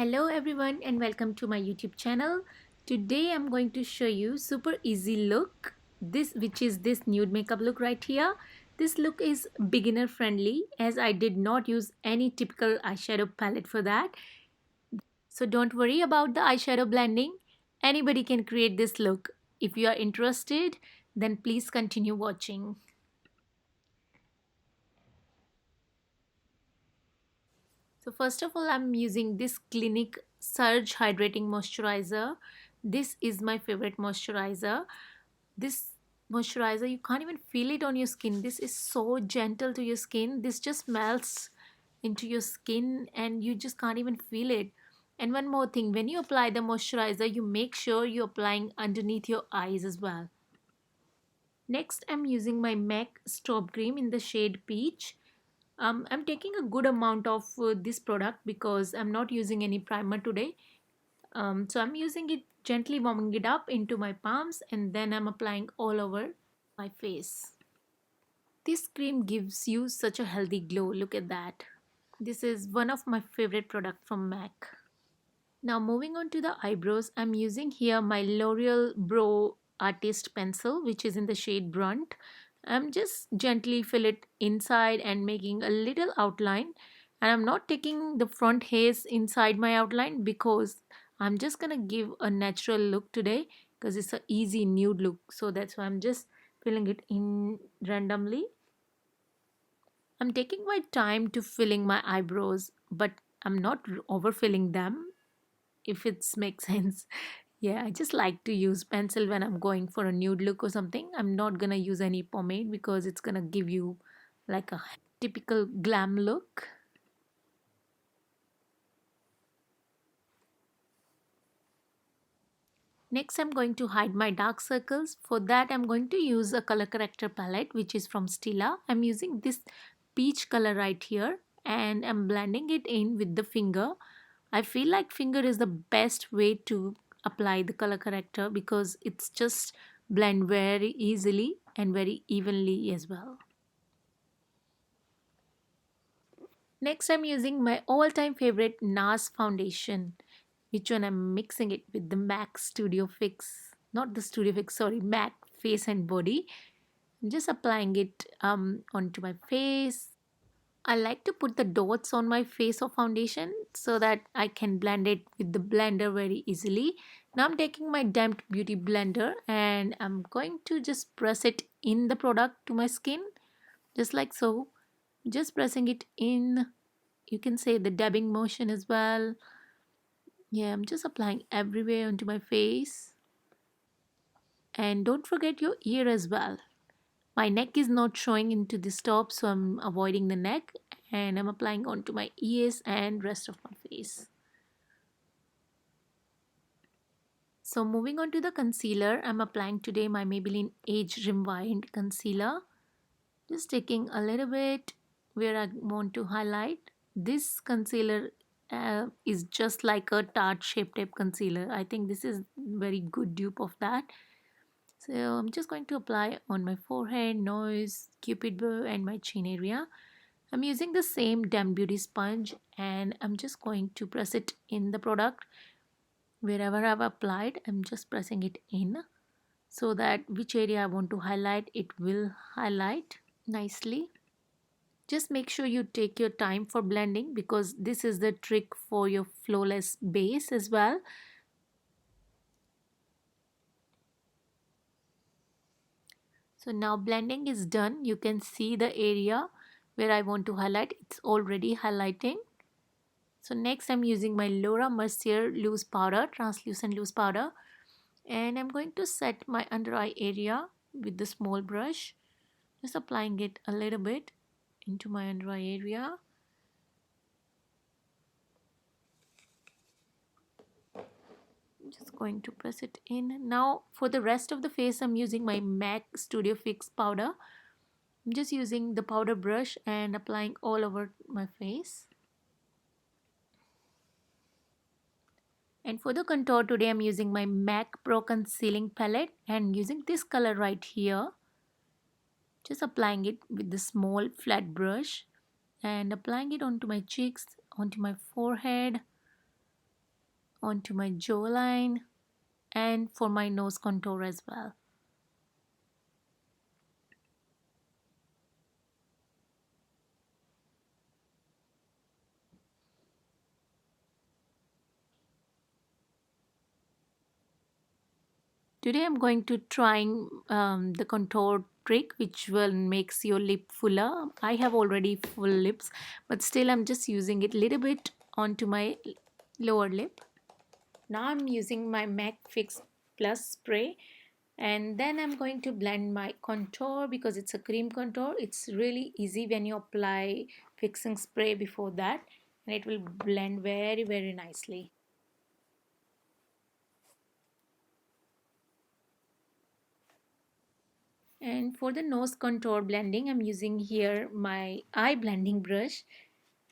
Hello everyone and welcome to my YouTube channel. Today I'm going to show you super easy look. This nude makeup look right here. This look is beginner friendly as I did not use any typical eyeshadow palette for that. So don't worry about the eyeshadow blending. Anybody can create this look. If you are interested, then please continue watching. So first of all, I'm using this Clinique Surge Hydrating Moisturizer. This is my favorite moisturizer. This moisturizer, you can't even feel it on your skin. This is so gentle to your skin. This just melts into your skin and you just can't even feel it. And one more thing, when you apply the moisturizer, you make sure you're applying underneath your eyes as well. Next, I'm using my MAC Stop Cream in the shade Peach. I'm taking a good amount of this product because I'm not using any primer today. So I'm using it gently, warming it up into my palms, and then I'm applying all over my face. This cream gives you such a healthy glow. Look at that. This is one of my favorite product from MAC. Now moving on to the eyebrows, I'm using here my L'Oreal Brow Artist Pencil, which is in the shade Brunt. I'm just gently fill it inside and making a little outline. And I'm not taking the front hairs inside my outline because I'm just gonna give a natural look today because it's an easy nude look. So that's why I'm just filling it in randomly. I'm taking my time to filling my eyebrows, but I'm not overfilling them if it makes sense. Yeah, I just like to use pencil when I'm going for a nude look or something. I'm not gonna use any pomade because it's gonna give you like a typical glam look. Next, I'm going to hide my dark circles. For that, I'm going to use a color corrector palette which is from Stila. I'm using this peach color right here and I'm blending it in with the finger. I feel like finger is the best way to apply the color corrector because it's just blend very easily and very evenly as well. Next, I'm using my all-time favorite NARS foundation, which one I'm mixing it with the MAC Studio Fix, not the Studio Fix, sorry, MAC Face and Body. I'm just applying it onto my face. I like to put the dots on my face of foundation so that I can blend it with the blender very easily. Now I'm taking my Damped Beauty blender and I'm going to just press it in the product to my skin, just like so. Just pressing it in. You can say the dabbing motion as well. Yeah, I'm just applying everywhere onto my face. And don't forget your ear as well. My neck is not showing into this top, so I'm avoiding the neck and I'm applying onto my ears and rest of my face. So moving on to the concealer, I'm applying today my Maybelline Age Rewind concealer. Just taking a little bit where I want to highlight. This concealer is just like a Tarte Shape Tape concealer. I think this is very good dupe of that. So I'm just going to apply on my forehead, nose, cupid bow and my chin area. I'm using the same Damped Beauty sponge and I'm just going to press it in the product. Wherever I've applied, I'm just pressing it in so that which area I want to highlight, it will highlight nicely. Just make sure you take your time for blending because this is the trick for your flawless base as well. So now blending is done. You can see the area where I want to highlight. It's already highlighting. So next I'm using my Laura Mercier loose powder, translucent loose powder. And I'm going to set my under eye area with the small brush. Just applying it a little bit into my under eye area. Just going to press it in. Now for the rest of the face I'm using my MAC Studio Fix powder. I'm just using the powder brush and applying all over my face. And for the contour today I'm using my MAC Pro Concealing Palette and using this color right here. Just applying it with the small flat brush and applying it onto my cheeks, onto my forehead. onto my jawline and for my nose contour as well. Today I'm going to trying the contour trick which will makes your lip fuller. I have already full lips, but still I'm just using it little bit onto my lower lip. Now I'm using my MAC Fix Plus spray, and then I'm going to blend my contour because it's a cream contour. It's really easy when you apply fixing spray before that, and it will blend very nicely. And for the nose contour blending, I'm using here my eye blending brush.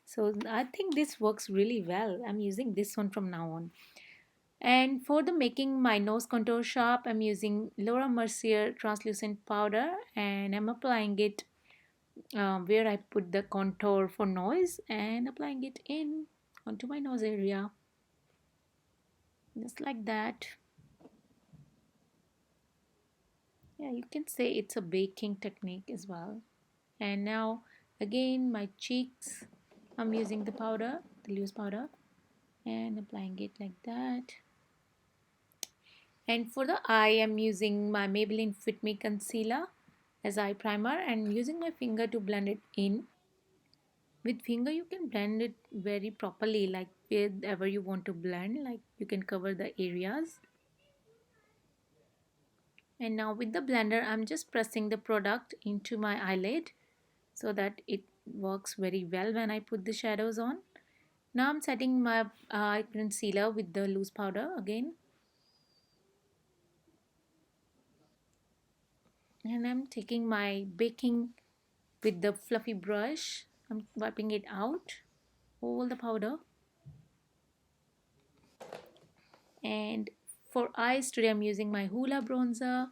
So I think this works really well. I'm using this one from now on. And for the making my nose contour sharp, I'm using Laura Mercier translucent powder, and I'm applying it where I put the contour for nose and applying it in onto my nose area, just like that. Yeah, you can say it's a baking technique as well. And now again my cheeks, I'm using the powder, the loose powder, and applying it like that. And for the eye, I'm using my Maybelline Fit Me concealer as eye primer and using my finger to blend it in. With finger you can blend it very properly, like wherever you want to blend, like you can cover the areas. And now with the blender I'm just pressing the product into my eyelid so that it works very well when I put the shadows on. Now I'm setting my eye concealer with the loose powder again, and I'm taking my baking with the fluffy brush. I'm wiping it out, all the powder. And for eyes today I'm using my Hoola bronzer.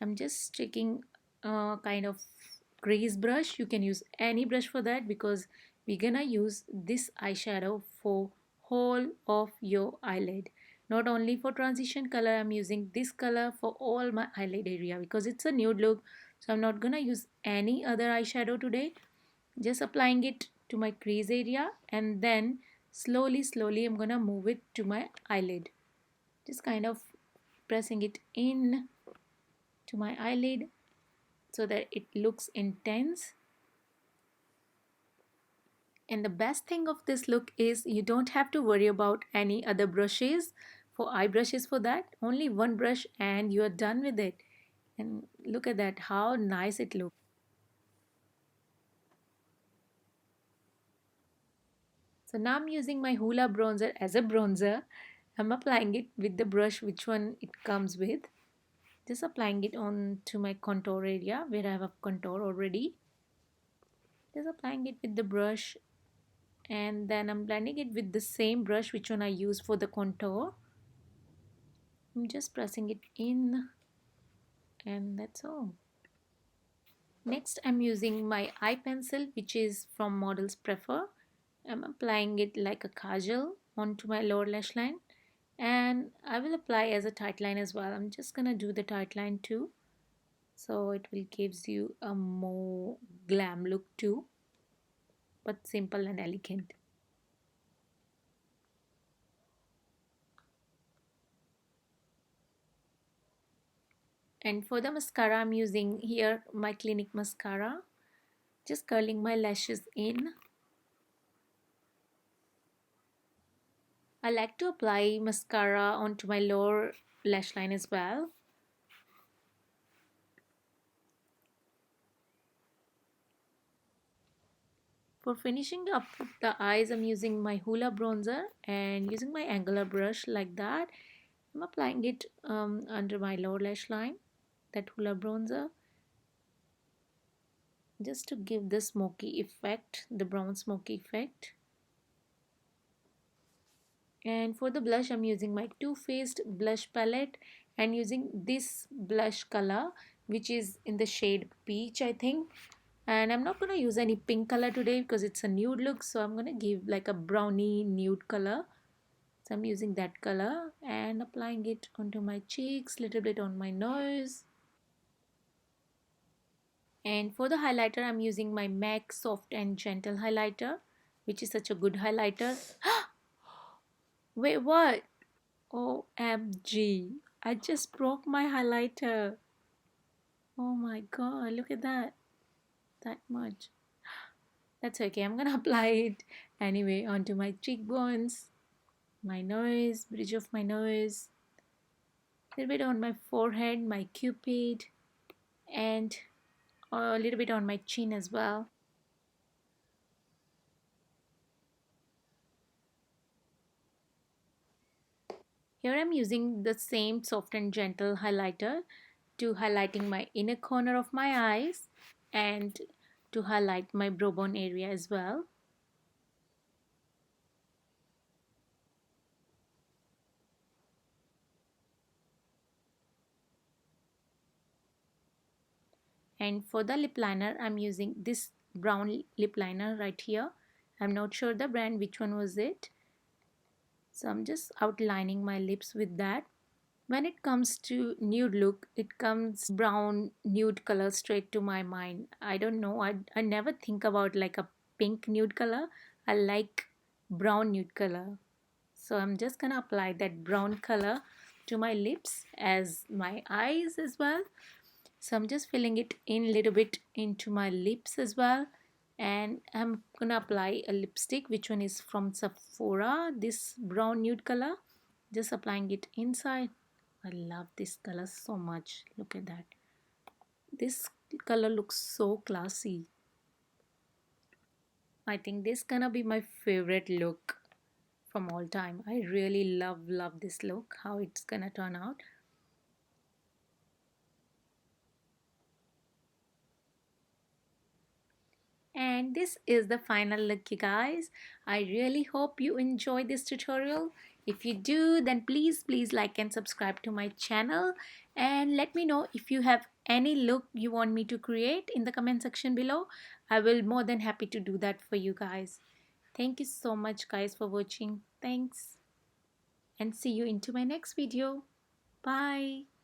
I'm just taking a kind of grease brush. You can use any brush for that because we're gonna use this eyeshadow for whole of your eyelid. Not only for transition color, I'm using this color for all my eyelid area because it's a nude look. So I'm not gonna use any other eyeshadow today. Just applying it to my crease area, and then slowly I'm gonna move it to my eyelid. Just kind of pressing it in to my eyelid so that it looks intense. And the best thing of this look is you don't have to worry about any other brushes for eye brushes. For that only one brush and you are done with it. And look at that, how nice it looks. So now I'm using my Hoola bronzer as a bronzer. I'm applying it with the brush which one it comes with. Just applying it on to my contour area where I have a contour already. Just applying it with the brush, and then I'm blending it with the same brush which one I use for the contour. I'm just pressing it in, and that's all. Next I'm using my eye pencil which is from Models Prefer. I'm applying it like a kajal onto my lower lash line, and I will apply as a tight line as well. I'm just gonna do the tight line too, so it will gives you a more glam look too, but simple and elegant. And for the mascara, I'm using here my Clinique mascara, just curling my lashes in. I like to apply mascara onto my lower lash line as well. For finishing up the eyes, I'm using my Hoola bronzer and using my angular brush like that. I'm applying it under my lower lash line, that Hoola bronzer, just to give the smoky effect, the brown smoky effect. And for the blush, I'm using my Too Faced blush palette and using this blush color which is in the shade peach, I think. And I'm not going to use any pink color today because it's a nude look, so I'm going to give like a brownie nude color. So I'm using that color and applying it onto my cheeks, little bit on my nose. And for the highlighter, I'm using my MAC Soft and Gentle highlighter, which is such a good highlighter. Wait, what? OMG. I just broke my highlighter. Oh my god, look at that. That much. That's okay. I'm gonna apply it anyway onto my cheekbones, my nose, bridge of my nose, a little bit on my forehead, my cupid, and a little bit on my chin as well. Here I'm using the same soft and gentle highlighter to highlighting my inner corner of my eyes and to highlight my brow bone area as well. And for the lip liner, I'm using this brown lip liner right here. I'm not sure the brand, which one was it. So I'm just outlining my lips with that. When it comes to nude look, it comes brown nude color straight to my mind. I don't know. I never think about like a pink nude color. I like brown nude color. So I'm just gonna apply that brown color to my lips as my eyes as well. So I'm just filling it in a little bit into my lips as well. And I'm gonna apply a lipstick, which one is from Sephora, this brown nude color. Just applying it inside. I love this color so much. Look at that. This color looks so classy. I think this gonna be my favorite look from all time. I really love this look, how it's gonna turn out. And this is the final look, you guys. I really hope you enjoy this tutorial. If you do, then please like and subscribe to my channel, and let me know if you have any look you want me to create in the comment section below. I will more than happy to do that for you guys. Thank you so much guys for watching. Thanks, and see you into my next video. Bye.